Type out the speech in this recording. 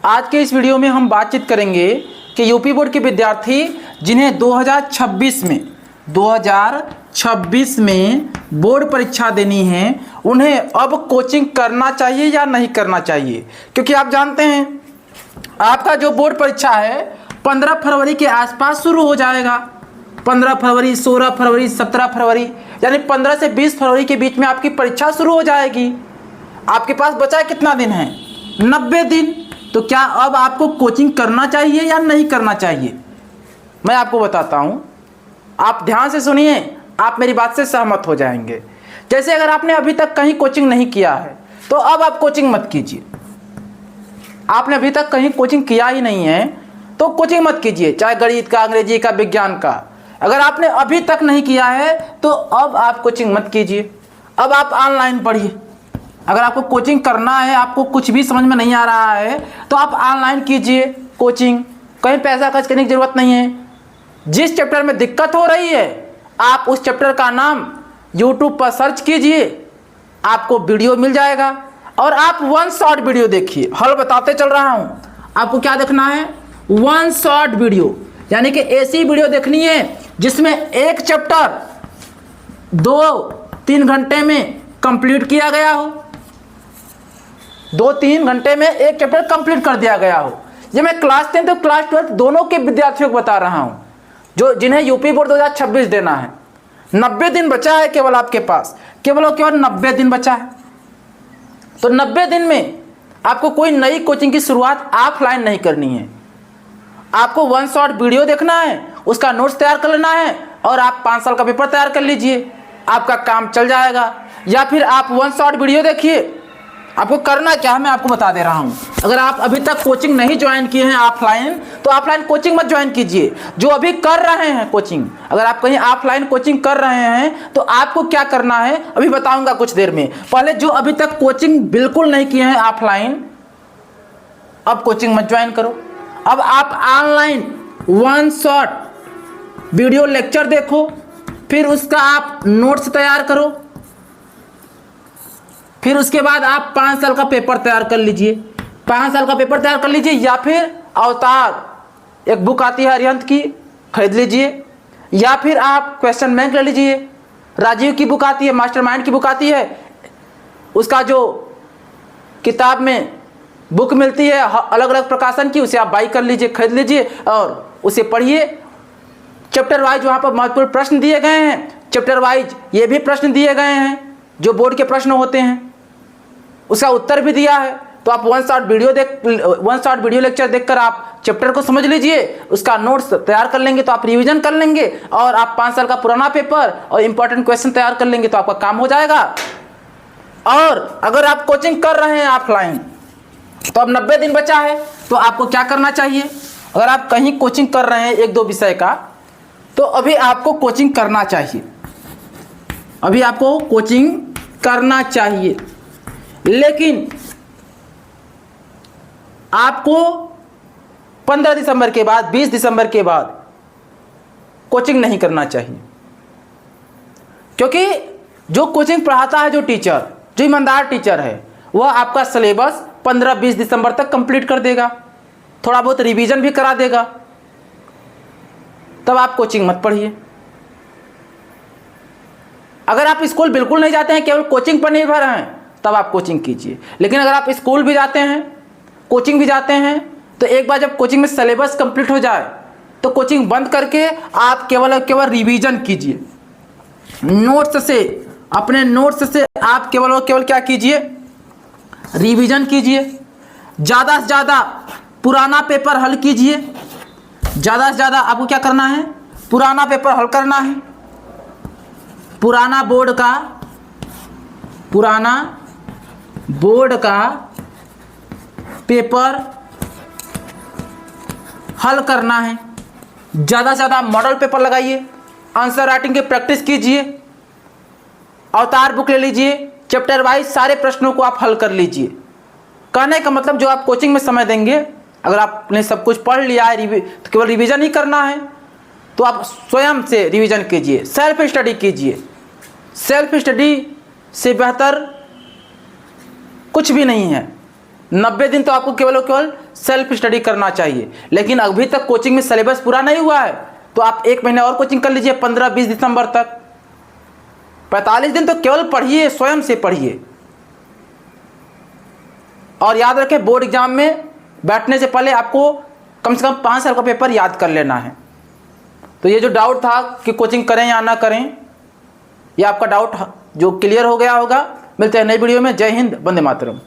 आज के इस वीडियो में हम बातचीत करेंगे कि यूपी बोर्ड के विद्यार्थी जिन्हें 2026 में बोर्ड परीक्षा देनी है, उन्हें अब कोचिंग करना चाहिए या नहीं करना चाहिए। क्योंकि आप जानते हैं आपका जो बोर्ड परीक्षा है 15 फरवरी के आसपास शुरू हो जाएगा। 15 फरवरी, 16 फरवरी, 17 फरवरी, यानी 15 से 20 फरवरी के बीच में आपकी परीक्षा शुरू हो जाएगी। आपके पास बचा कितना दिन है? 90 दिन। तो क्या अब आपको कोचिंग करना चाहिए या नहीं करना चाहिए? मैं आपको बताता हूं, आप ध्यान से सुनिए, आप मेरी बात से सहमत हो जाएंगे। जैसे अगर आपने अभी तक कहीं कोचिंग नहीं किया है तो अब आप कोचिंग मत कीजिए। आपने अभी तक कहीं कोचिंग किया ही नहीं है तो कोचिंग मत कीजिए, चाहे गणित का, अंग्रेजी का, विज्ञान का। अगर आपने अभी तक नहीं किया है तो अब आप कोचिंग मत कीजिए, अब आप ऑनलाइन पढ़िए। अगर आपको कोचिंग करना है, आपको कुछ भी समझ में नहीं आ रहा है तो आप ऑनलाइन कीजिए कोचिंग, कहीं पैसा खर्च करने की ज़रूरत नहीं है। जिस चैप्टर में दिक्कत हो रही है आप उस चैप्टर का नाम यूट्यूब पर सर्च कीजिए, आपको वीडियो मिल जाएगा और आप वन शॉट वीडियो देखिए। हल बताते चल रहा हूँ, आपको क्या देखना है? वन शॉट वीडियो, यानी कि ऐसी वीडियो देखनी है जिसमें एक चैप्टर 2-3 घंटे में कंप्लीट किया गया हो। 2-3 घंटे में एक चैप्टर कंप्लीट कर दिया गया हो। ये मैं क्लास 10 तो क्लास 12 दोनों के विद्यार्थियों को बता रहा हूँ जो जिन्हें यूपी बोर्ड 2026 देना है। 90 दिन बचा है केवल आपके पास, केवल 90 दिन बचा है। तो 90 दिन में आपको कोई नई कोचिंग की शुरुआत ऑफलाइन नहीं करनी है। आपको वन शॉट वीडियो देखना है, उसका नोट्स तैयार कर लेना है और आप 5 साल का पेपर तैयार कर लीजिए, आपका काम चल जाएगा। या फिर आप वन शॉट वीडियो देखिए। आपको करना क्या है मैं आपको बता दे रहा हूं। अगर आप अभी तक कोचिंग नहीं ज्वाइन किए हैं ऑफलाइन, तो ऑफलाइन कोचिंग मत ज्वाइन कीजिए। जो अभी कर रहे हैं कोचिंग, अगर आप कहीं ऑफलाइन कोचिंग कर रहे हैं तो आपको क्या करना है अभी बताऊंगा कुछ देर में। पहले जो अभी तक कोचिंग बिल्कुल नहीं किए हैं ऑफलाइन, अब कोचिंग मत ज्वाइन करो। अब आप online one shot video lecture देखो, फिर उसका आप नोट्स तैयार करो, फिर उसके बाद आप 5 साल का पेपर तैयार कर लीजिए। 5 साल का पेपर तैयार कर लीजिए, या फिर अवतार एक बुक आती है अरिहंत की, खरीद लीजिए। या फिर आप क्वेश्चन बैंक ले लीजिए, राजीव की बुक आती है, मास्टरमाइंड की बुक आती है, उसका जो किताब में बुक मिलती है अलग अलग प्रकाशन की, उसे आप बाई कर लीजिए, खरीद लीजिए और उसे पढ़िए। चैप्टर वाइज वहाँ पर महत्वपूर्ण प्रश्न दिए गए हैं, चैप्टर वाइज ये भी प्रश्न दिए गए हैं जो बोर्ड के प्रश्न होते हैं, उसका उत्तर भी दिया है। तो आप वन शॉट वीडियो लेक्चर देखकर आप चैप्टर को समझ लीजिए, उसका नोट्स तैयार कर लेंगे तो आप रिवीजन कर लेंगे और आप 5 साल का पुराना पेपर और इंपॉर्टेंट क्वेश्चन तैयार कर लेंगे तो आपका काम हो जाएगा। और अगर आप कोचिंग कर रहे हैं ऑफलाइन तो अब 90 दिन बचा है, तो आपको क्या करना चाहिए? अगर आप कहीं कोचिंग कर रहे हैं 1-2 विषय का, तो अभी आपको कोचिंग करना चाहिए, अभी आपको कोचिंग करना चाहिए। लेकिन आपको 15 दिसंबर के बाद, 20 दिसंबर के बाद कोचिंग नहीं करना चाहिए। क्योंकि जो कोचिंग पढ़ाता है, जो टीचर, जो ईमानदार टीचर है, वह आपका सिलेबस 15-20 दिसंबर तक कंप्लीट कर देगा, थोड़ा बहुत रिवीजन भी करा देगा। तब आप कोचिंग मत पढ़िए। अगर आप स्कूल बिल्कुल नहीं जाते हैं, केवल कोचिंग पर निर्भर हैं, तब आप कोचिंग कीजिए। लेकिन अगर आप स्कूल भी जाते हैं, कोचिंग भी जाते हैं, तो एक बार जब कोचिंग में सिलेबस कंप्लीट हो जाए तो कोचिंग बंद करके आप केवल रिवीजन कीजिए। नोट्स से, अपने नोट्स से आप केवल क्या कीजिए? रिवीजन कीजिए। ज़्यादा से ज़्यादा पुराना पेपर हल कीजिए। ज़्यादा से ज़्यादा आपको क्या करना है? पुराना पेपर हल करना है। पुराना बोर्ड का पेपर हल करना है। ज़्यादा से ज़्यादा मॉडल पेपर लगाइए, आंसर राइटिंग की प्रैक्टिस कीजिए, अवतार बुक ले लीजिए, चैप्टर वाइज सारे प्रश्नों को आप हल कर लीजिए। कहने का मतलब जो आप कोचिंग में समय देंगे, अगर आपने सब कुछ पढ़ लिया है तो केवल रिवीजन ही करना है, तो आप स्वयं से रिवीजन कीजिए, सेल्फ स्टडी कीजिए। सेल्फ स्टडी से बेहतर कुछ भी नहीं है। 90 दिन तो आपको केवल और केवल सेल्फ स्टडी करना चाहिए। लेकिन अभी तक कोचिंग में सिलेबस पूरा नहीं हुआ है तो आप 1 महीना और कोचिंग कर लीजिए 15-20 दिसंबर तक। 45 दिन तो केवल पढ़िए, स्वयं से पढ़िए। और याद रखें, बोर्ड एग्जाम में बैठने से पहले आपको कम से कम 5 साल का पेपर याद कर लेना है। तो ये जो डाउट था कि कोचिंग करें या ना करें, ये आपका डाउट जो क्लियर हो गया होगा। मिलते हैं नई वीडियो में। जय हिंद, वंदे मातरम।